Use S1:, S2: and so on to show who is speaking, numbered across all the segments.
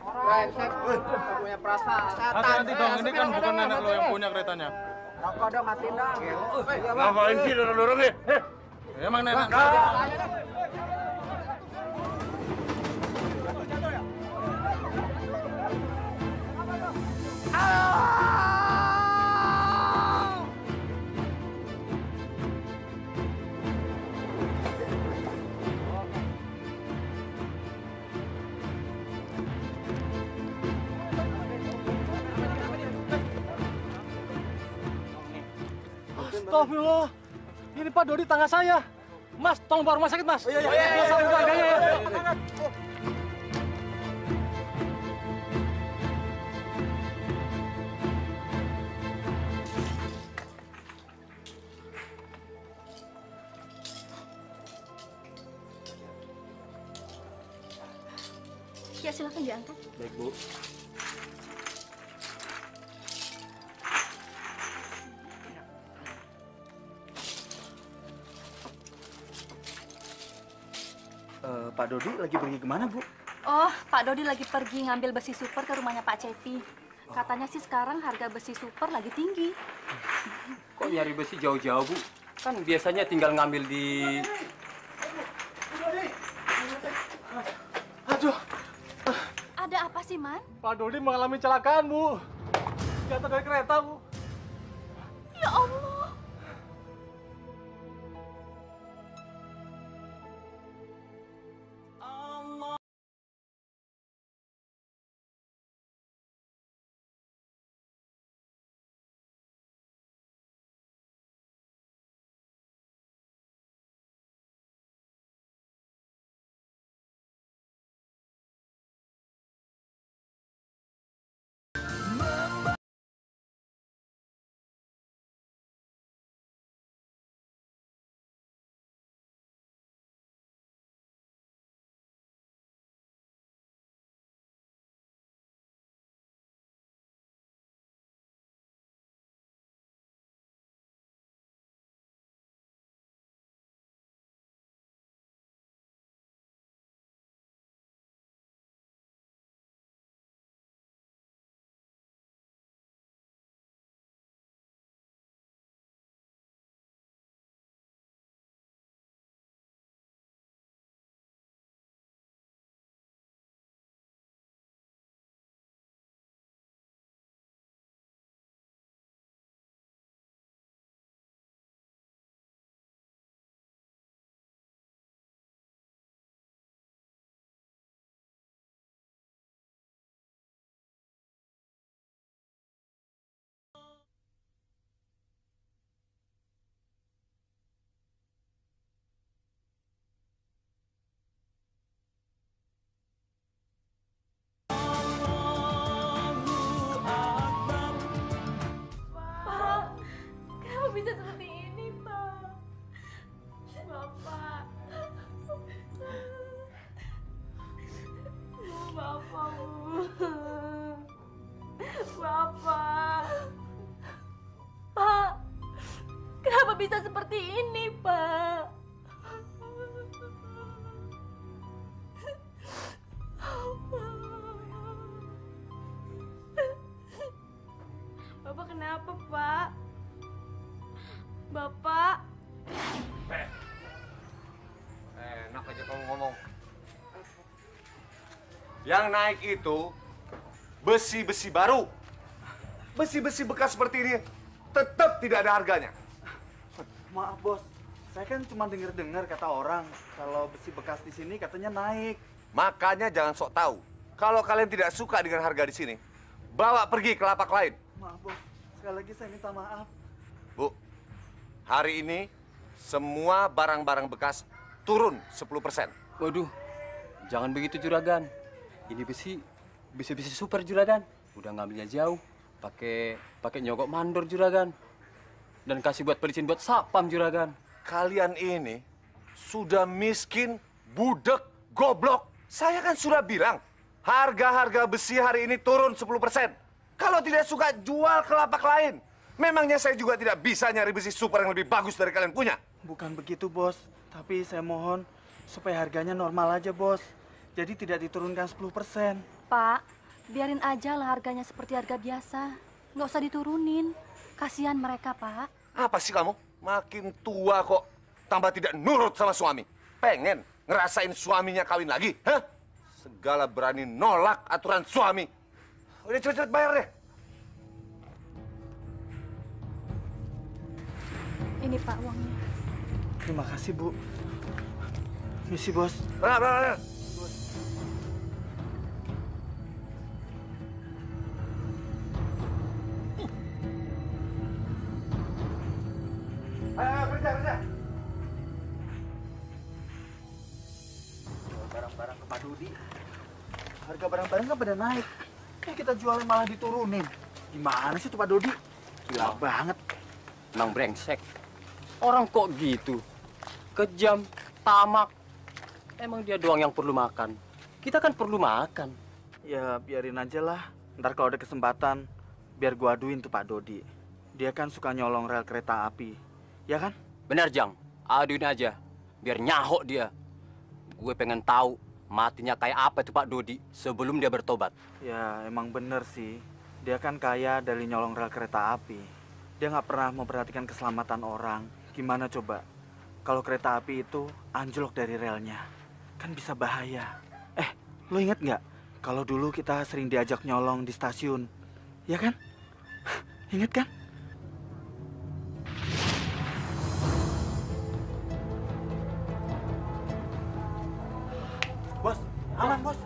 S1: Brengsek, punya perasaan.
S2: Hati-hati dong, ini kan bukan nenek lo yang punya keretanya.
S1: Rokok dong, matiin dong.
S2: Ngapain sih dorong-dorong nih? Emang nenek.
S3: Astagfirullah, ini Pak Dodi tangga saya. Mas, tolong bawa rumah sakit, Mas. Iya. Sama keluarganya ya.
S4: Ya, silakan diangkat.
S3: Baik, Bu. Pak Dodi lagi pergi kemana, Bu?
S4: Oh, Pak Dodi lagi pergi ngambil besi super ke rumahnya Pak Cepi. Katanya sih sekarang harga besi super lagi tinggi.
S5: Kok nyari besi jauh-jauh, Bu? Kan biasanya tinggal ngambil di...
S3: Aduh,
S4: Ada apa sih, Man?
S3: Pak Dodi mengalami kecelakaan, Bu. Jatuh dari kereta, Bu.
S4: Ya Allah.
S6: Bisa seperti ini, Pak. Bapak. Bapak, Bu. Bapak. Pak, kenapa bisa seperti ini, Pak? Bapak kenapa, Pak? Bapak.
S7: Enak aja kamu ngomong. Yang naik itu besi-besi baru. Besi-besi bekas seperti ini tetap tidak ada harganya.
S8: Maaf, Bos. Saya kan cuma dengar-dengar kata orang kalau besi bekas di sini katanya naik.
S7: Makanya jangan sok tahu. Kalau kalian tidak suka dengan harga di sini, bawa pergi ke lapak lain.
S8: Maaf, Bos. Sekali lagi saya minta maaf.
S7: Bu, hari ini semua barang-barang bekas turun 10%.
S5: Waduh, jangan begitu Juragan. Ini besi super Juragan. Udah ngambilnya jauh, pakai nyogok mandor Juragan. Dan kasih buat pelicin buat sapam Juragan.
S7: Kalian ini sudah miskin, budek, goblok. Saya kan sudah bilang, harga-harga besi hari ini turun 10%. Kalau tidak suka, jual ke lapak lain. Memangnya saya juga tidak bisa nyari besi super yang lebih bagus dari kalian punya?
S8: Bukan begitu, Bos. Tapi saya mohon supaya harganya normal aja, Bos. Jadi tidak diturunkan 10%.
S4: Pak, biarin aja lah harganya seperti harga biasa. Nggak usah diturunin. Kasihan mereka, Pak.
S7: Apa sih kamu? Makin tua kok tambah tidak nurut sama suami. Pengen ngerasain suaminya kawin lagi? Hah? Segala berani nolak aturan suami. Udah cepet-cepet bayar deh.
S4: Ini Pak uangnya.
S8: Terima kasih, Bu. Misi, Bos.
S7: Benar. Ayo, kerja.
S8: Jual barang-barang ke Pak Dodi. Harga barang-barang kan pada naik. Kayak kita jualnya malah diturunin. Gimana sih tuh Pak Dodi? Gila banget.
S5: Emang brengsek. Orang kok gitu? Kejam, tamak. Emang dia doang yang perlu makan. Kita kan perlu makan.
S8: Ya biarin aja lah. Ntar kalau ada kesempatan, biar gua aduin tuh Pak Dodi. Dia kan suka nyolong rel kereta api. Ya kan?
S5: Benar, Jang. Aduin aja. Biar nyahok dia. Gue pengen tahu matinya kayak apa itu Pak Dodi sebelum dia bertobat.
S8: Ya emang bener sih. Dia kan kaya dari nyolong rel kereta api. Dia nggak pernah memperhatikan keselamatan orang. Gimana coba? Kalau kereta api itu anjlok dari relnya, kan bisa bahaya. Lo inget nggak? Kalau dulu kita sering diajak nyolong di stasiun. Ya kan? Ingat kan? Bos, aman bos.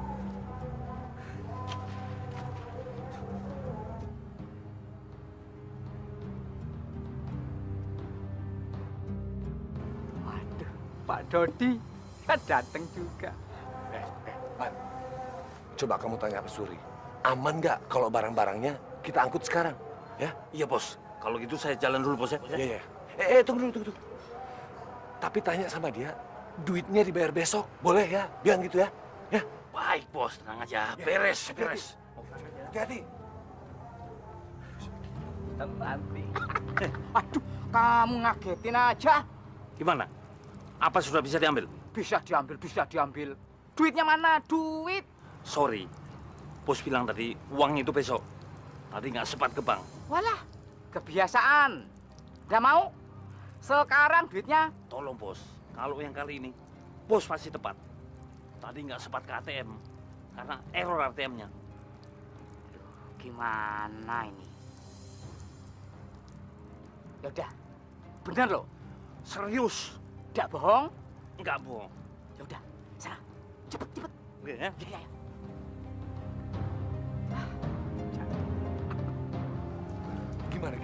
S9: Waduh, Pak Dodi kan datang juga.
S7: Man, coba kamu tanya Pak Suri. Aman nggak kalau barang-barangnya kita angkut sekarang? Ya?
S2: Iya, Bos. Kalau gitu saya jalan dulu, Bos ya.
S7: Iya. Tunggu dulu. Tapi tanya sama dia, duitnya dibayar besok. Boleh ya? Bilang gitu ya. Ya.
S2: Baik, Bos. Tenang aja. Beres.
S7: Hati-hati.
S9: Nanti. Aduh, kamu ngagetin aja.
S2: Gimana? Apa sudah bisa diambil?
S9: Bisa diambil. Duitnya mana? Duit.
S2: Sorry. Bos bilang tadi uang itu besok. Tadi nggak sempat ke bank.
S9: Walah, kebiasaan. Nggak mau? Sekarang duitnya.
S2: Tolong, Bos. Kalau yang kali ini, Bos pasti tepat. Tadi nggak sempat ke ATM. Karena error ATM-nya.
S9: Gimana ini? Yaudah, bener loh.
S2: Serius.
S9: Nggak bohong?
S2: Nggak bohong.
S9: Yaudah, sana. Cepet.
S2: Oke, ya?
S9: Ya.
S7: Gimana?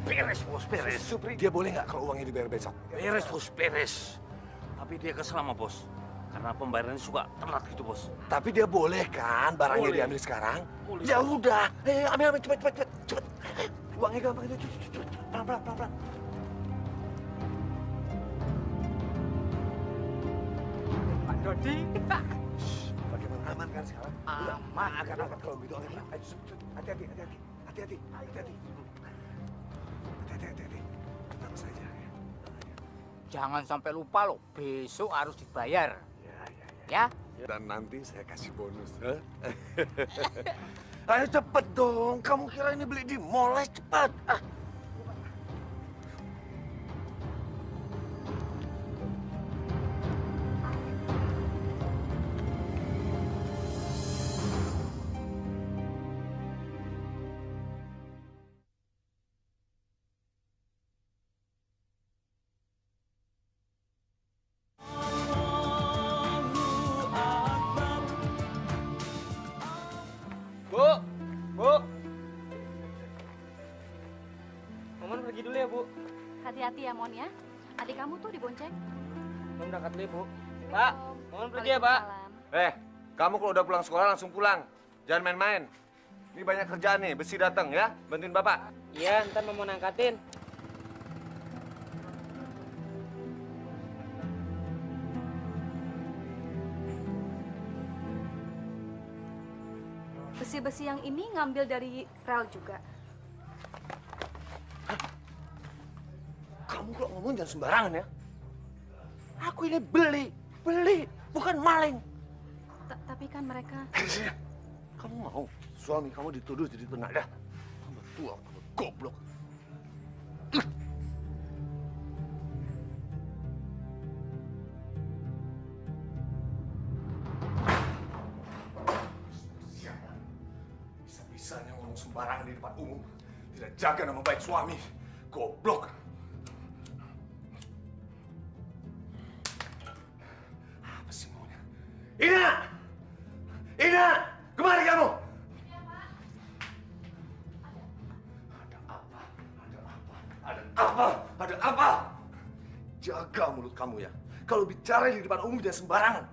S2: Beres, Bos. Beres.
S7: Supri, dia boleh nggak kalau uangnya dibayar besok?
S2: Beres, Bos. Beres. Tapi dia kesel sama Bos. Karena pembayarannya suka telat gitu, Bos.
S7: Tapi dia boleh kan barangnya
S2: Boleh.
S7: diambil sekarang?
S2: Boleh,
S7: Ya
S2: Bos.
S7: udah, ambil cepet. Uangnya gampang itu, cepet. Pelan.
S9: Pak Dodi.
S7: Bagaimana aman kan sekarang?
S9: Aman.
S7: Akan kalau gitu. Ayo, cepet. Hati-hati. Tenang saja ya.
S9: Jangan sampai lupa loh, besok harus dibayar. Ya.
S7: Dan nanti saya kasih bonus. Ayo cepet dong. Kamu kira ini beli di mall? Cepet.
S3: Bu. Momon pergi dulu ya, Bu.
S4: Hati-hati ya, Mon ya. Adik kamu tuh dibonceng.
S3: Momon berangkat dulu ya, Bu. Pak, Momon pergi ya, Pak.
S4: Waalaikumsalam.
S7: Kamu kalau udah pulang sekolah langsung pulang. Jangan main-main. Ini banyak kerjaan nih, besi datang ya. Bantuin Bapak.
S3: Iya, ntar Momon angkatin.
S4: Besi-besi yang ini ngambil dari rel juga.
S7: Kamu kalau ngomong jangan sembarangan ya. Aku ini beli, bukan maling.
S4: Tapi kan mereka...
S7: Sini. Kamu mau suami kamu dituduh jadi penadah? Kamu tua, kamu goblok. Sialan. Bisa-bisanya ngomong sembarangan di depan umum. Tidak jaga nama baik suami. Goblok. Apa sih maunya? Ina! Ina! Kemari kamu!
S6: Ya, Pak.
S7: Ada apa? Ada apa? Ada apa? Ada apa? Jaga mulut kamu ya. Kalau bicara di depan umum jangan sembarangan.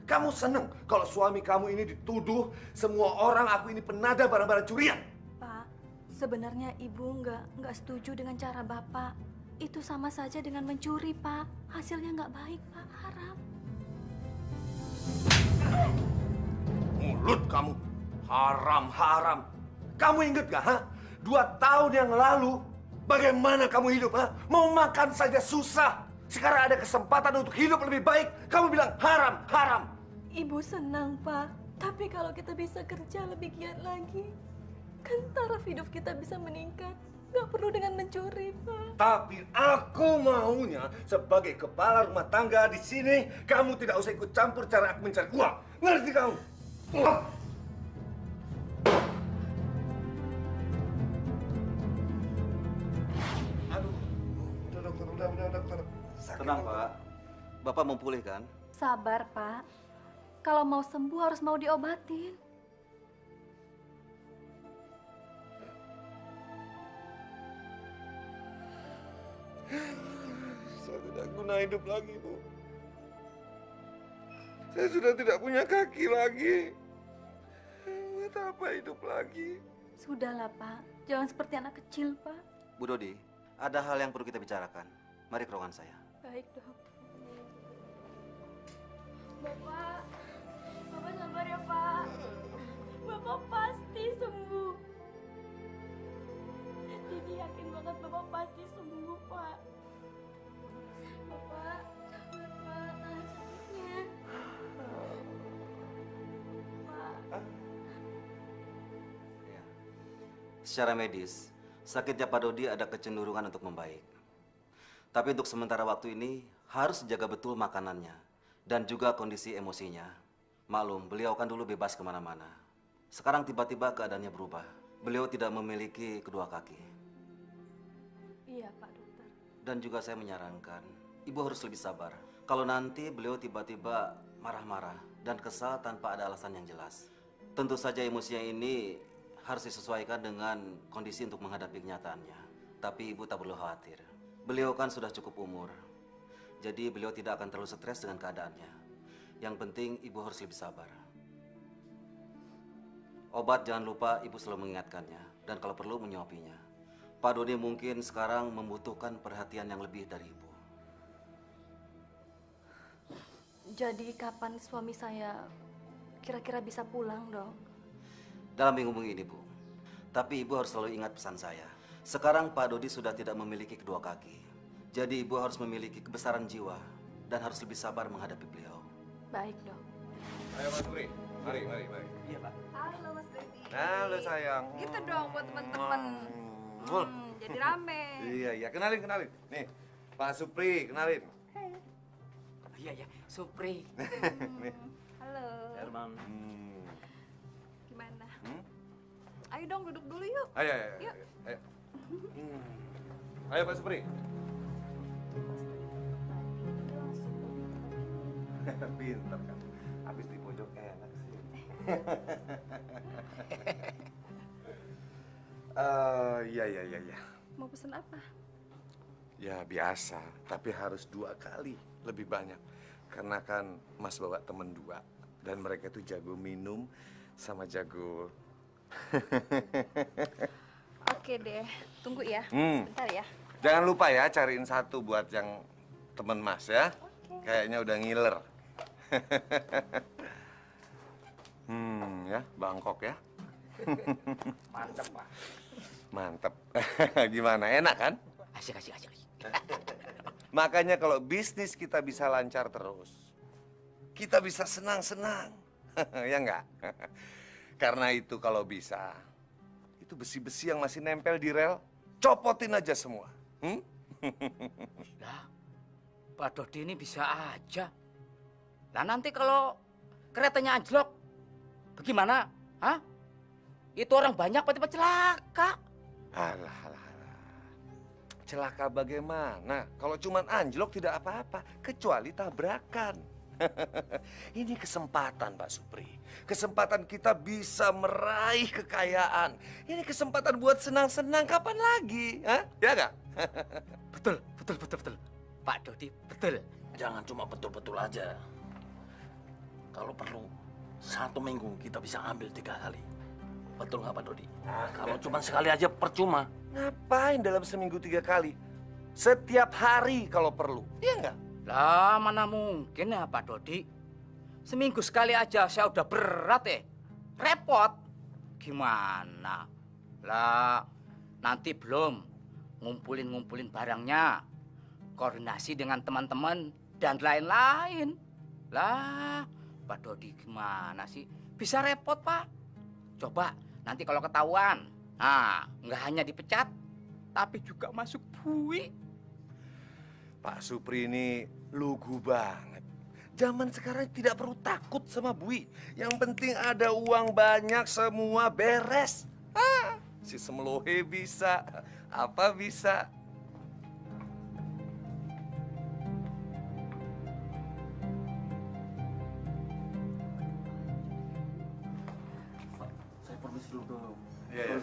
S7: Kamu seneng kalau suami kamu ini dituduh semua orang aku ini penada barang-barang curian.
S4: Pak, sebenarnya Ibu nggak setuju dengan cara Bapak. Itu sama saja dengan mencuri, Pak. Hasilnya nggak baik, Pak. Haram.
S7: Mulut kamu. Haram. Kamu inget gak, ha? 2 tahun yang lalu, bagaimana kamu hidup, ha? Mau makan saja susah. Sekarang ada kesempatan untuk hidup lebih baik. Kamu bilang haram.
S6: Ibu senang, Pak. Tapi kalau kita bisa kerja lebih giat lagi, kan taraf hidup kita bisa meningkat. Nggak perlu dengan mencuri, Pak.
S7: Tapi aku maunya sebagai kepala rumah tangga di sini, kamu tidak usah ikut campur cara aku mencari uang. Ngerti kamu? Aduh, udah dokter. Sakit,
S10: Tenang,
S7: dokter.
S10: Pak. Bapak mau pulih kan?
S4: Sabar, Pak. Kalau mau sembuh harus mau diobatin.
S7: Saya tidak guna hidup lagi, Bu. Saya sudah tidak punya kaki lagi. Buat apa hidup lagi?
S4: Sudahlah, Pak. Jangan seperti anak kecil, Pak.
S10: Bu Dodi, ada hal yang perlu kita bicarakan. Mari ke ruangan saya.
S6: Baik, Dok. Bapak sabar ya, Pak. Bapak pasti sembuh. Didi yakin banget Bapak pasti sembuh, Pak. Bapak, sabar, Pak. Tahan sakitnya. Pak.
S10: Ya. Secara medis, sakitnya Pak Dodi ada kecenderungan untuk membaik. Tapi untuk sementara waktu ini harus jaga betul makanannya dan juga kondisi emosinya. Maklum, beliau kan dulu bebas kemana-mana. Sekarang tiba-tiba keadaannya berubah. Beliau tidak memiliki kedua kaki.
S6: Iya, Pak Dokter.
S10: Dan juga saya menyarankan, Ibu harus lebih sabar. Kalau nanti beliau tiba-tiba marah-marah dan kesal tanpa ada alasan yang jelas. Tentu saja emosinya ini harus disesuaikan dengan kondisi untuk menghadapi kenyataannya. Tapi Ibu tak perlu khawatir. Beliau kan sudah cukup umur. Jadi beliau tidak akan terlalu stres dengan keadaannya. Yang penting Ibu harus lebih sabar. Obat jangan lupa Ibu selalu mengingatkannya. Dan kalau perlu menyuapinya. Pak Dodi mungkin sekarang membutuhkan perhatian yang lebih dari Ibu.
S4: Jadi kapan suami saya kira-kira bisa pulang, Dok?
S10: Dalam minggu ini, Bu. Tapi Ibu harus selalu ingat pesan saya. Sekarang Pak Dodi sudah tidak memiliki kedua kaki. Jadi Ibu harus memiliki kebesaran jiwa dan harus lebih sabar menghadapi beliau.
S4: Baik, Dok.
S7: Ayo Mas Pri, mari.
S10: Iya, Pak.
S6: Halo, Mas Baby.
S7: Halo sayang.
S6: Gitu dong buat teman-teman.
S7: Mul.
S6: Jadi rame.
S7: Iya, kenalin. Nih, Pak Supri, kenalin.
S9: Iya, Supri.
S7: Nih.
S6: Halo.
S2: Herman.
S6: Gimana? Ayo dong duduk dulu yuk.
S7: Ayo.
S6: Yuk.
S7: Ayo Pak Supri. Pintar kan. Habis di pojok enak sih. Iya.
S6: Mau pesen apa?
S7: Ya biasa, tapi harus 2 kali lebih banyak. Karena kan Mas bawa temen 2 dan mereka itu jago minum sama jago.
S6: Oke deh, tunggu ya.
S7: Hmm.
S6: Sebentar ya.
S7: Jangan lupa ya cariin 1 buat yang temen Mas ya. Kayaknya udah ngiler. Ya, Bangkok ya.
S9: Mantap, Pak.
S7: Mantep. Gimana, enak kan?
S9: Asik.
S7: Makanya kalau bisnis kita bisa lancar terus, kita bisa senang-senang. Ya enggak? Karena itu kalau bisa, itu besi-besi yang masih nempel di rel, copotin aja semua.
S9: Lah, Pak Dodi ini bisa aja. Lah nanti kalau keretanya anjlok, bagaimana? Hah? Itu orang banyak tiba-tiba celaka.
S7: Alah. Celaka bagaimana? Kalau cuman anjlok tidak apa-apa, kecuali tabrakan. Ini kesempatan, Pak Supri. Kesempatan kita bisa meraih kekayaan. Ini kesempatan buat senang-senang, kapan lagi? Hah? Ya nggak?
S9: Betul. Pak Dodi, betul.
S2: Jangan cuma betul-betul aja. Kalau perlu, 1 minggu kita bisa ambil 3 kali. Betul nggak Pak Dodi? Kalau cuma sekali aja percuma.
S7: Ngapain dalam seminggu 3 kali? Setiap hari kalau perlu. Iya nggak?
S9: Lah, mana mungkin ya Pak Dodi? Seminggu sekali aja saya udah berat repot. Gimana? Lah, nanti belum ngumpulin barangnya, koordinasi dengan teman-teman dan lain-lain. Lah, Pak Dodi gimana sih? Bisa repot, Pak. Coba nanti kalau ketahuan, nggak hanya dipecat, tapi juga masuk bui.
S7: Pak Supri ini lugu banget. Zaman sekarang tidak perlu takut sama bui. Yang penting ada uang banyak, semua beres. Si Semlohe bisa, apa bisa.
S2: Saya permisi dulu.
S7: Iya.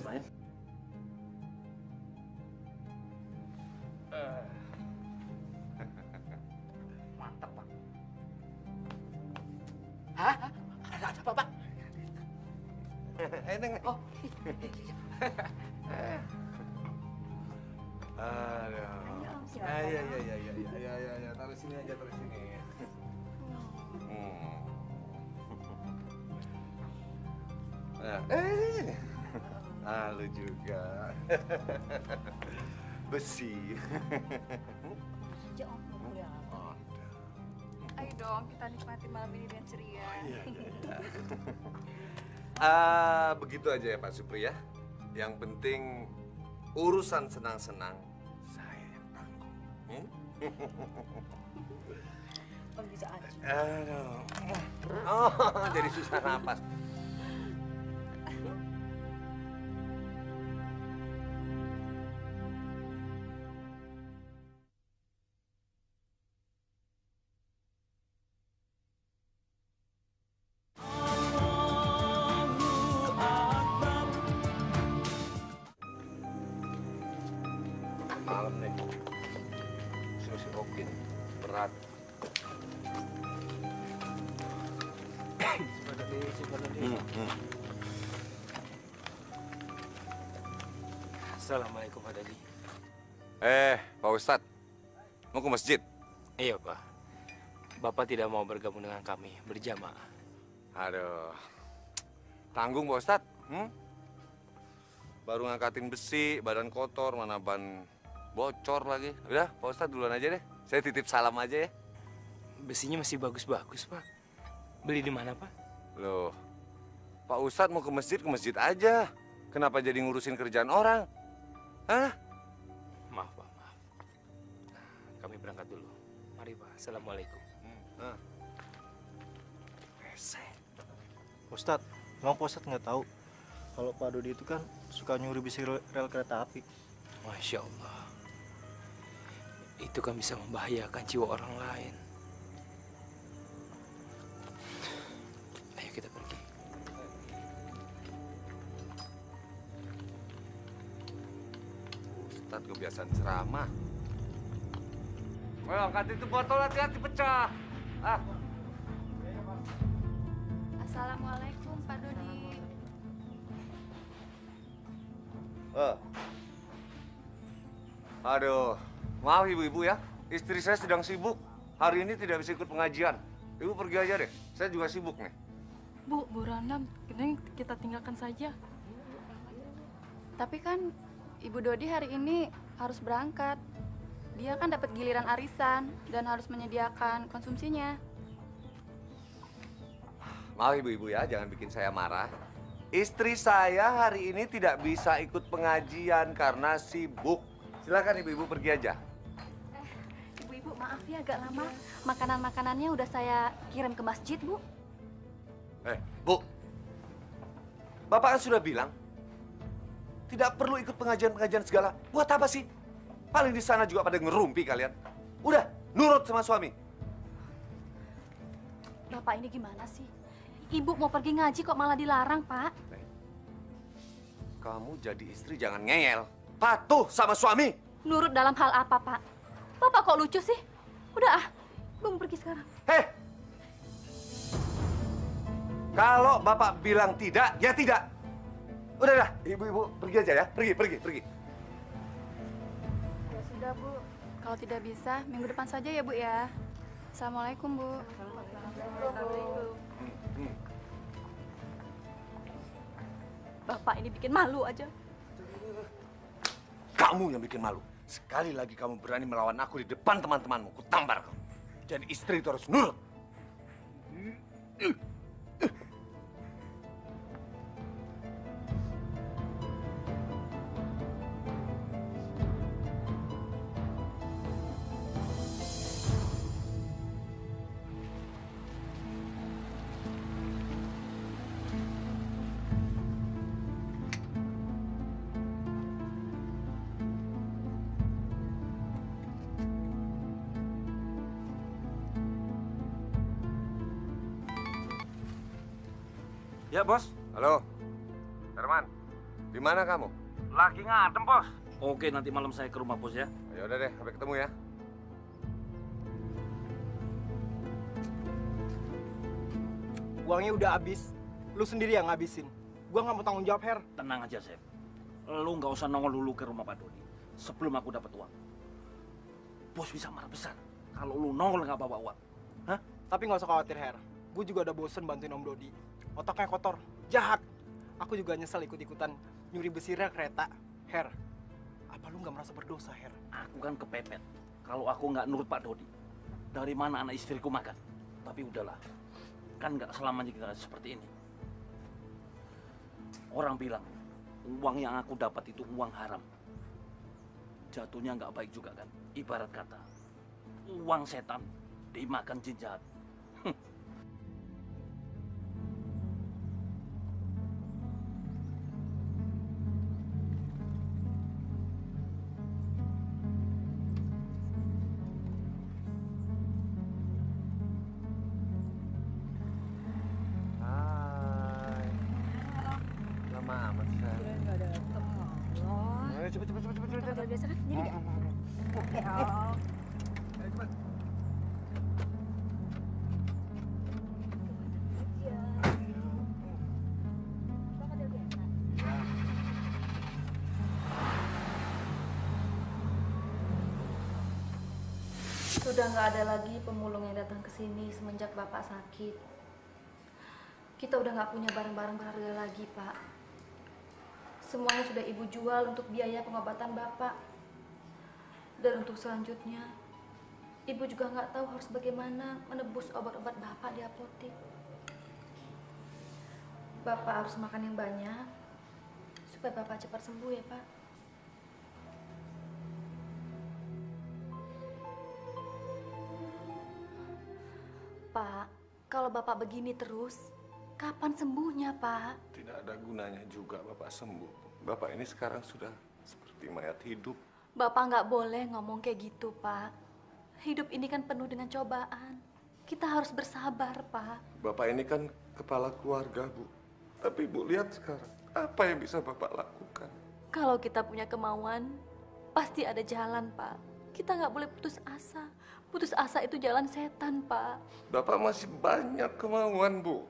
S9: Mantap, Pak. Hah? Ada apa, Pak?
S7: Neng.
S9: Oh.
S7: Aduh. Ya. Taruh sini aja, taruh sini. Lu juga. Besi.
S4: Ayo dong, kita nikmati malam ini dengan ceria.
S7: Begitu aja ya Pak Supri ya. Yang penting urusan senang-senang saya yang tanggung.
S6: Bisa aja.
S7: Aduh. Jadi susah napas. Malam nih, susi okin berat.
S11: Assalamualaikum Pak Dodi.
S7: Pak Ustadz, mau ke masjid?
S11: Iya Pak. Bapak tidak mau bergabung dengan kami berjamaah.
S7: Aduh, tanggung Pak Ustadz. Baru ngangkatin besi, badan kotor, mana ban bocor lagi. Udah, Pak Ustadz duluan aja deh. Saya titip salam aja ya.
S11: Besinya masih bagus-bagus Pak. Beli di mana Pak?
S7: Loh, Pak Ustadz mau ke masjid aja. Kenapa jadi ngurusin kerjaan orang? Hah?
S11: Maaf Pak, maaf. Kami berangkat dulu. Mari Pak, Assalamualaikum.
S3: Ustadz, emang Pak Ustadz nggak tahu kalau Pak Dodi itu kan suka nyuri besi rel kereta api.
S11: Masya Allah. Itu kan bisa membahayakan jiwa orang lain. Ayo kita pergi.
S7: Ustadz kebiasaan ceramah. Well, angkat itu botol, hati-hati pecah.
S4: Assalamualaikum Pak Dodi.
S7: Aduh, maaf ibu-ibu ya. Istri saya sedang sibuk. Hari ini tidak bisa ikut pengajian. Ibu pergi aja deh. Saya juga sibuk nih.
S6: Bu Rana, kita tinggalkan saja.
S4: Tapi kan Ibu Dodi hari ini harus berangkat. Dia kan dapat giliran arisan dan harus menyediakan konsumsinya.
S7: Maaf ibu-ibu ya, jangan bikin saya marah. Istri saya hari ini tidak bisa ikut pengajian karena sibuk. Silakan ibu-ibu pergi aja.
S4: Ibu-ibu maaf ya agak lama. Makanan-makanannya udah saya kirim ke masjid, Bu.
S7: Bu. Bapak kan sudah bilang tidak perlu ikut pengajian-pengajian segala. Buat apa sih? Paling di sana juga pada ngerumpi kalian. Udah, nurut sama suami.
S4: Bapak ini gimana sih? Ibu mau pergi ngaji kok malah dilarang, Pak.
S7: Kamu jadi istri jangan ngeyel. Patuh sama suami.
S4: Nurut dalam hal apa, Pak? Bapak kok lucu sih? Udah Ibu mau pergi sekarang.
S7: Hei! Kalau Bapak bilang tidak, ya tidak. Udah, ibu-ibu pergi aja ya. Pergi.
S12: Ya sudah, Bu. Kalau tidak bisa, minggu depan saja ya, Bu ya. Assalamualaikum, Bu.
S4: Bapak ini bikin malu aja.
S7: Kamu yang bikin malu. Sekali lagi kamu berani melawan aku di depan teman-temanmu, ku tampar kamu. Jadi istri itu harus nurut.
S2: Ya, Bos.
S7: Halo, Herman. Di mana kamu?
S2: Lagi ngadem, Bos. Oke, nanti malam saya ke rumah, Bos ya.
S7: Ya udah deh, sampai ketemu ya.
S1: Uangnya udah habis. Lu sendiri yang ngabisin. Gua nggak mau tanggung jawab, Her.
S2: Tenang aja, Sep. Lu nggak usah nongol dulu ke rumah Pak Dodi sebelum aku dapat uang. Bos bisa marah besar kalau lu nongol nggak bawa uang. Hah?
S1: Tapi nggak usah khawatir, Her. Gue juga udah bosen bantuin Om Dodi. Otaknya kotor, jahat. Aku juga nyesel ikut-ikutan nyuri besi rel kereta. Her, apa lu nggak merasa berdosa, Her?
S2: Aku kan kepepet. Kalau aku nggak nurut Pak Dodi, dari mana anak istriku makan? Tapi udahlah, kan nggak selamanya kita seperti ini. Orang bilang, uang yang aku dapat itu uang haram. Jatuhnya nggak baik juga kan? Ibarat kata, uang setan dimakan jin jahat.
S4: Sudah nggak ada lagi pemulung yang datang ke sini semenjak Bapak sakit. Kita udah nggak punya barang-barang berharga lagi, Pak. Semuanya sudah Ibu jual untuk biaya pengobatan Bapak. Dan untuk selanjutnya, Ibu juga nggak tahu harus bagaimana menebus obat-obat Bapak di apotek. Bapak harus makan yang banyak supaya Bapak cepat sembuh ya, Pak. Pak, kalau Bapak begini terus, kapan sembuhnya, Pak?
S7: Tidak ada gunanya juga Bapak sembuh. Bapak ini sekarang sudah seperti mayat hidup.
S4: Bapak nggak boleh ngomong kayak gitu, Pak. Hidup ini kan penuh dengan cobaan. Kita harus bersabar, Pak.
S7: Bapak ini kan kepala keluarga, Bu. Tapi Bu lihat sekarang, apa yang bisa Bapak lakukan?
S4: Kalau kita punya kemauan, pasti ada jalan, Pak. Kita nggak boleh putus asa. Putus asa itu jalan setan, Pak.
S7: Bapak masih banyak kemauan, Bu.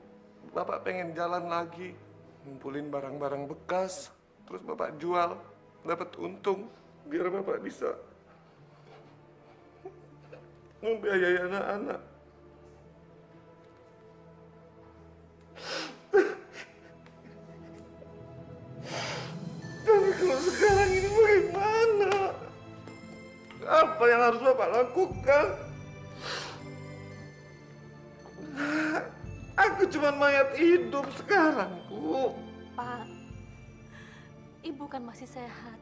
S7: Bapak pengen jalan lagi, ngumpulin barang-barang bekas, terus Bapak jual, dapat untung, biar Bapak bisa membiayai anak-anak. Tapi kalau sekarang ini bagaimana? Apa yang harus Bapak lakukan? Aku cuma mayat hidup sekarang, Bu.
S6: Pak, Ibu kan masih sehat.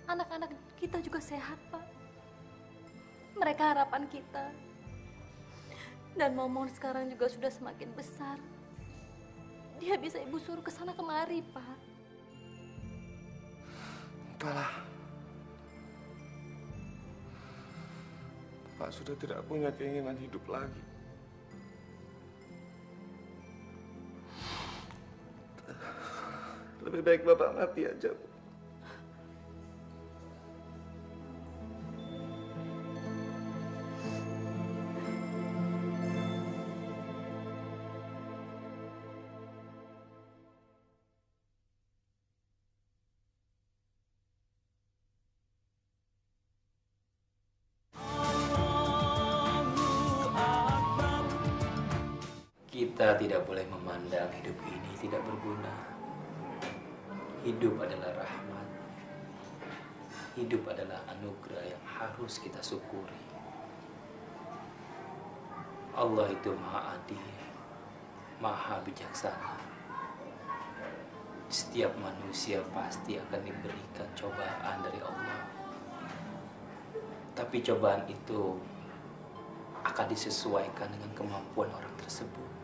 S6: Anak-anak kita juga sehat, Pak. Mereka harapan kita. Dan Momon sekarang juga sudah semakin besar. Dia bisa Ibu suruh ke sana kemari, Pak.
S7: Entahlah. Pak sudah tidak punya keinginan hidup lagi. Lebih baik Bapak mati aja, Bu.
S11: Kita tidak boleh memandang hidup ini tidak berguna. Hidup adalah rahmat. Hidup adalah anugerah yang harus kita syukuri. Allah itu Maha Adil, Maha Bijaksana. Setiap manusia pasti akan diberikan cobaan dari Allah. Tapi cobaan itu akan disesuaikan dengan kemampuan orang tersebut.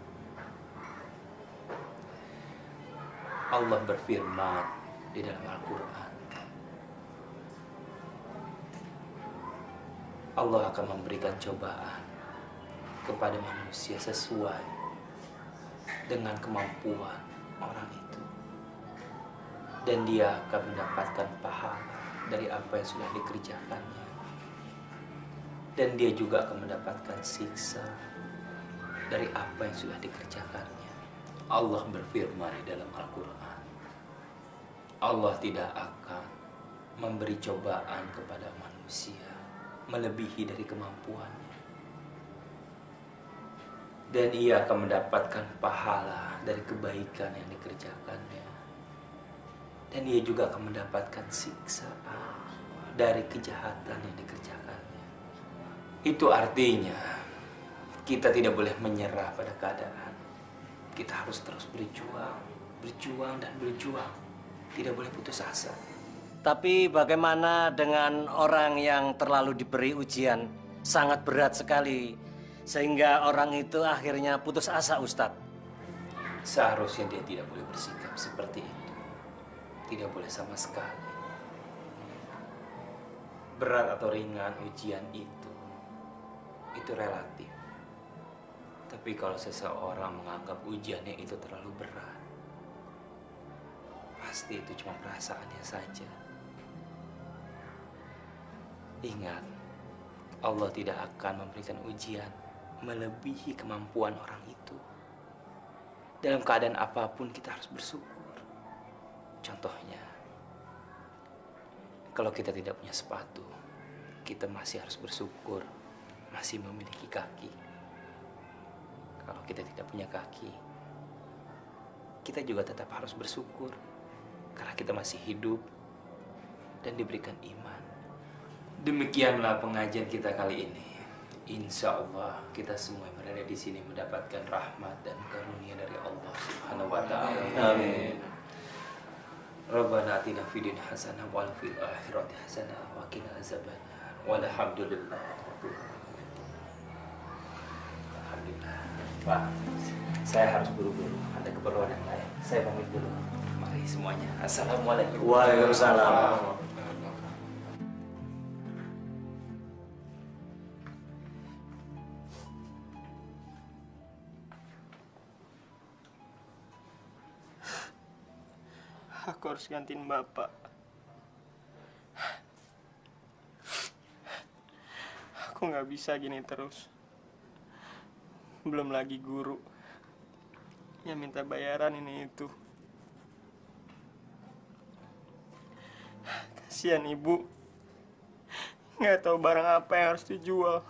S11: Allah berfirman di dalam Al-Quran, Allah akan memberikan cobaan kepada manusia sesuai dengan kemampuan orang itu. Dan dia akan mendapatkan pahala dari apa yang sudah dikerjakannya. Dan dia juga akan mendapatkan siksa dari apa yang sudah dikerjakannya. Allah berfirman di dalam Al-Quran, Allah tidak akan memberi cobaan kepada manusia melebihi dari kemampuannya. Dan ia akan mendapatkan pahala dari kebaikan yang dikerjakannya. Dan ia juga akan mendapatkan siksaan dari kejahatan yang dikerjakannya. Itu artinya kita tidak boleh menyerah pada keadaan. Kita harus terus berjuang, berjuang dan berjuang. Tidak boleh putus asa.
S13: Tapi bagaimana dengan orang yang terlalu diberi ujian sangat berat sekali sehingga orang itu akhirnya putus asa, Ustadz?
S11: Seharusnya dia tidak boleh bersikap seperti itu. Tidak boleh sama sekali. Berat atau ringan ujian itu relatif. Tapi kalau seseorang menganggap ujiannya itu terlalu berat, pasti itu cuma perasaannya saja. Ingat, Allah tidak akan memberikan ujian melebihi kemampuan orang itu. Dalam keadaan apapun kita harus bersyukur. Contohnya, kalau kita tidak punya sepatu, kita masih harus bersyukur masih memiliki kaki. Kalau kita tidak punya kaki, kita juga tetap harus bersyukur karena kita masih hidup dan diberikan iman. Demikianlah pengajian kita kali ini. Insya Allah kita semua yang berada di sini mendapatkan rahmat dan karunia dari Allah Subhanahu wa Ta'ala. Amin. Rabbana atina fid dunya hasanah wa fil akhirati hasanah wa qina azabannar. Walhamdulillah. Alhamdulillah. Pak, saya harus buru-buru. Ada keperluan yang lain. Saya pamit dulu. Mari semuanya. Assalamualaikum.
S13: Waalaikumsalam.
S1: Aku harus gantiin Bapak. Aku nggak bisa gini terus. Belum lagi guru yang minta bayaran ini itu. Kasihan ibu, nggak tahu barang apa yang harus dijual.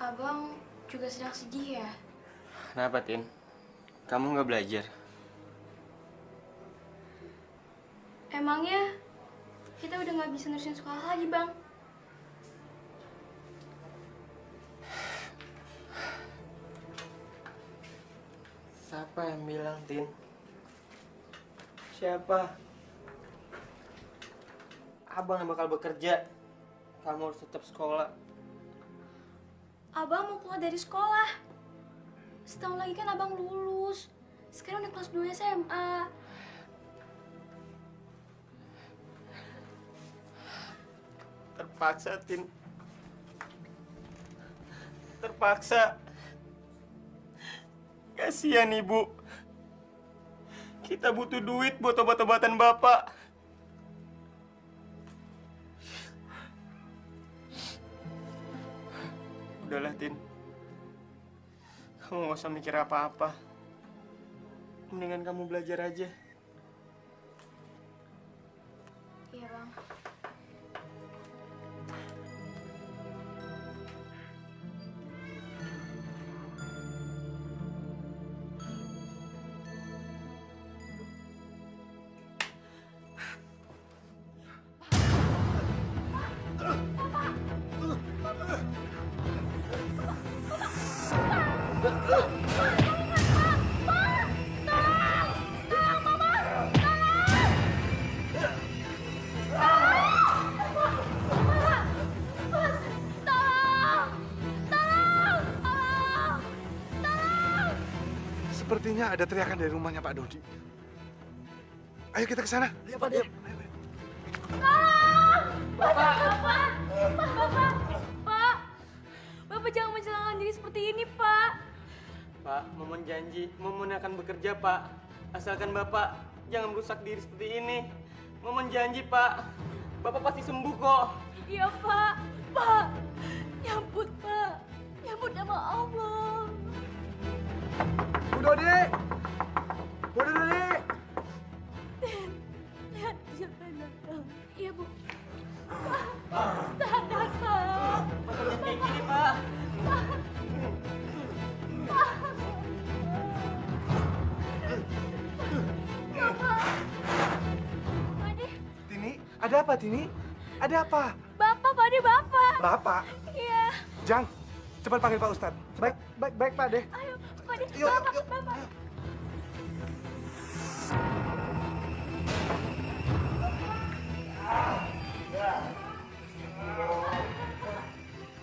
S14: Abang juga sedang sedih ya?
S11: Kenapa, Tin? Kamu nggak belajar?
S14: Emangnya kita udah nggak bisa nerusin sekolah lagi, Bang?
S11: Siapa yang bilang, Tin? Siapa? Abang yang bakal bekerja. Kamu harus tetap sekolah.
S14: Abang mau keluar dari sekolah. Setahun lagi kan abang lulus. Sekarang udah kelas 2 SMA.
S11: Terpaksa, Tin. Terpaksa. Kasihan Ibu. Kita butuh duit buat obat-obatan Bapak. Udahlah, Tin. Kamu nggak usah mikir apa-apa. Mendingan kamu belajar aja.
S14: Iya, Bang.
S7: Sepertinya ada teriakan dari rumahnya Pak Dodi. Ayo kita ke sana.
S1: Iya, Pak. Ayo.
S14: Bapak jangan mencelakakan diri seperti ini, Pak.
S11: Pak, Momon janji, Momon akan bekerja, Pak. Asalkan Bapak jangan merusak diri seperti ini. Momon janji, Pak. Bapak pasti sembuh kok.
S14: Iya, Pak. Pak, nyambut, Pak. Nyambut nama Allah.
S1: Bu Dodi! Bu Dodi!
S14: Lihat siapa yang datang. Iya, Bu. Pak, sadar, Pak.
S11: Bapak kayak gini, Pak.
S7: Tini, ada apa Tini? Ada apa?
S14: Bapak, Pak De, Bapak.
S7: Bapak?
S14: Iya.
S7: Jang, cepat panggil Pak Ustadz.
S1: Baik Pak De.
S14: Ayo, Pak De.
S7: Yuk,
S14: Bapak,
S7: yuk.
S14: Bapak.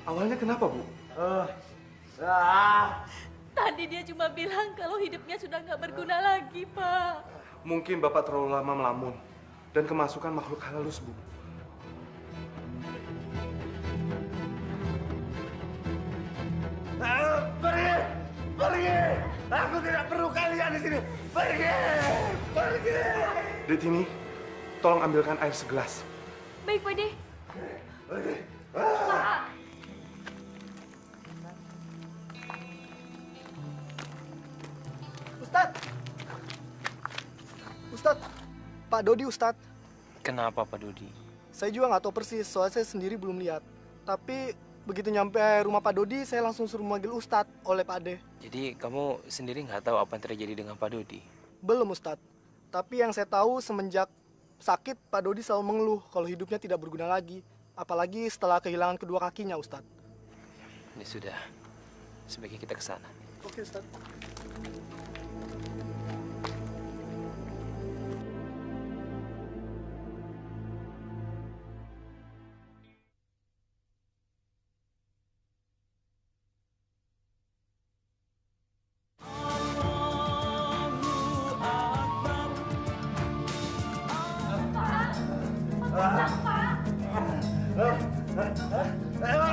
S7: Awalnya kenapa, Bu?
S6: Tadi dia cuma bilang kalau hidupnya sudah nggak berguna lagi, Pak.
S7: Mungkin Bapak terlalu lama melamun dan kemasukan makhluk halus, Bu.
S15: Pergi! Pergi! Aku tidak perlu kalian di sini. Pergi! Pergi!
S7: Detini, tolong ambilkan air segelas.
S14: Baik, Pak De.
S15: Pergi!
S14: Pak.
S1: Ustadz, Pak Dodi Ustadz.
S11: Kenapa, Pak Dodi?
S1: Saya juga nggak tahu persis, soalnya saya sendiri belum lihat. Tapi begitu nyampe rumah Pak Dodi, saya langsung suruh manggil Ustadz oleh Pak De.
S11: Jadi kamu sendiri nggak tahu apa yang terjadi dengan Pak Dodi?
S1: Belum Ustadz. Tapi yang saya tahu semenjak sakit, Pak Dodi selalu mengeluh kalau hidupnya tidak berguna lagi. Apalagi setelah kehilangan kedua kakinya, Ustadz.
S11: Ya sudah, sebaiknya kita ke sana.
S1: Oke, Ustadz.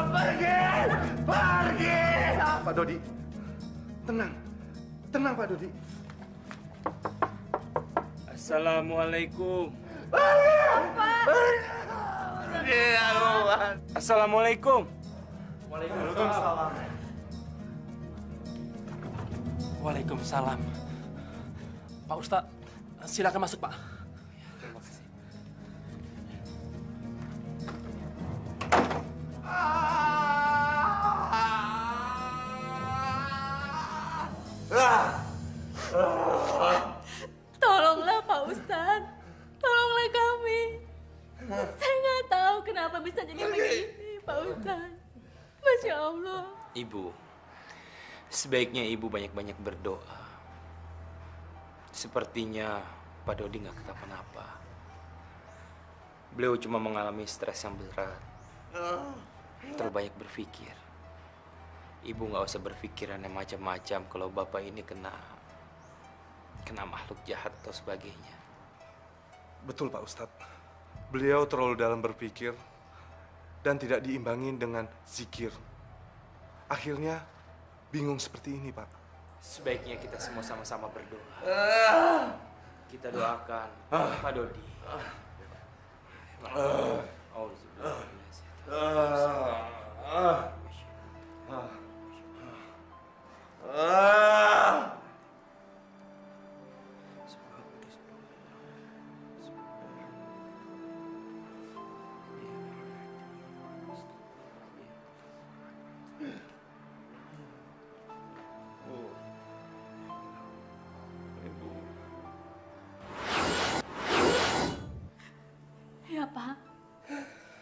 S15: Pergi! Pergi!
S7: Pak Dodi, tenang. Tenang, Pak Dodi.
S11: Assalamualaikum.
S15: Pak!
S11: Assalamualaikum.
S1: Waalaikumsalam.
S3: Waalaikumsalam. Pak Ustadz, silakan masuk, Pak.
S6: kenapa bisa jadi begini, Pak Ustadz? Masya Allah.
S11: Ibu, sebaiknya ibu banyak-banyak berdoa. Sepertinya Pak Dodi nggak kenapa-napa. Beliau cuma mengalami stres yang berat. Terlalu banyak berpikir. Ibu nggak usah berpikiran yang macam-macam kalau bapak ini kena makhluk jahat atau sebagainya.
S7: Betul Pak Ustadz. Beliau terlalu dalam berpikir dan tidak diimbangi dengan zikir. Akhirnya bingung seperti ini, Pak.
S11: Sebaiknya kita semua sama-sama berdoa. Kita doakan Pak Dodi.
S6: Ya, Pak.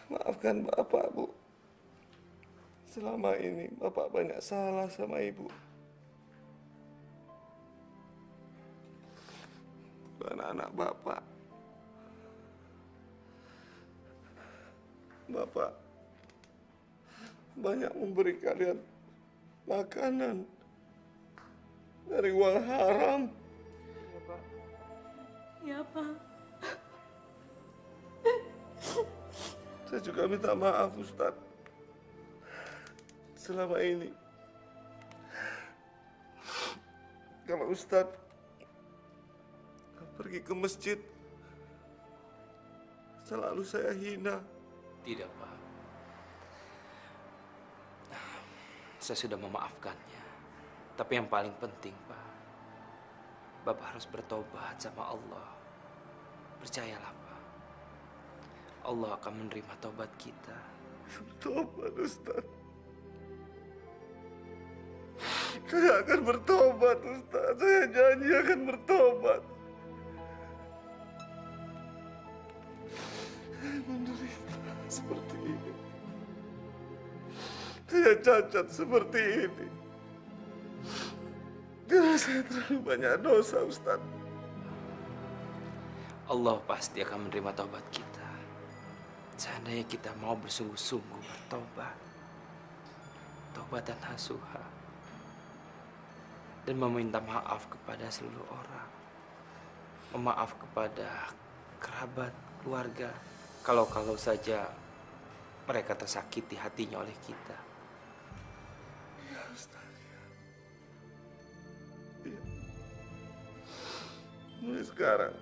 S15: Maafkan Bapak, Bu. Selama ini Bapak banyak salah sama Ibu. Bukan anak Bapak. Bapak banyak memberi kalian makanan dari uang haram.
S6: Ya, Pak.
S15: Saya juga minta maaf, Ustadz. Selama ini, kalau Ustadz pergi ke masjid, selalu saya hina.
S11: Tidak, Pak. Saya sudah memaafkannya. Tapi yang paling penting, Pak, Bapak harus bertobat sama Allah. Percayalah, Pak. Allah akan menerima tobat kita.
S15: Bertobat, Ustadz. Saya akan bertobat, Ustadz. Saya janji akan bertobat. Saya menderita seperti ini. Saya cacat seperti ini. Karena saya terlalu banyak dosa, Ustadz.
S11: Allah pasti akan menerima tobat kita. Seandainya kita mau bersungguh-sungguh bertobat. Tobatan nasuha. Dan meminta maaf kepada seluruh orang. Memaaf kepada kerabat, keluarga. Kalau saja mereka tersakiti hatinya oleh kita.
S15: Ya, Ustaz. Ya. Mulai sekarang,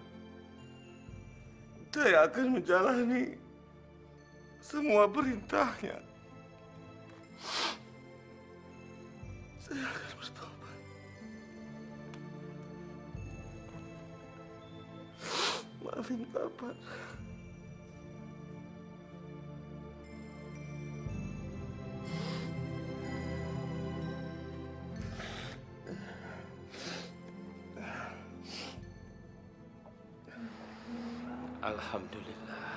S15: saya akan menjalani semua perintahnya. Saya akan bertobat. Maafin Bapak.
S11: Alhamdulillah.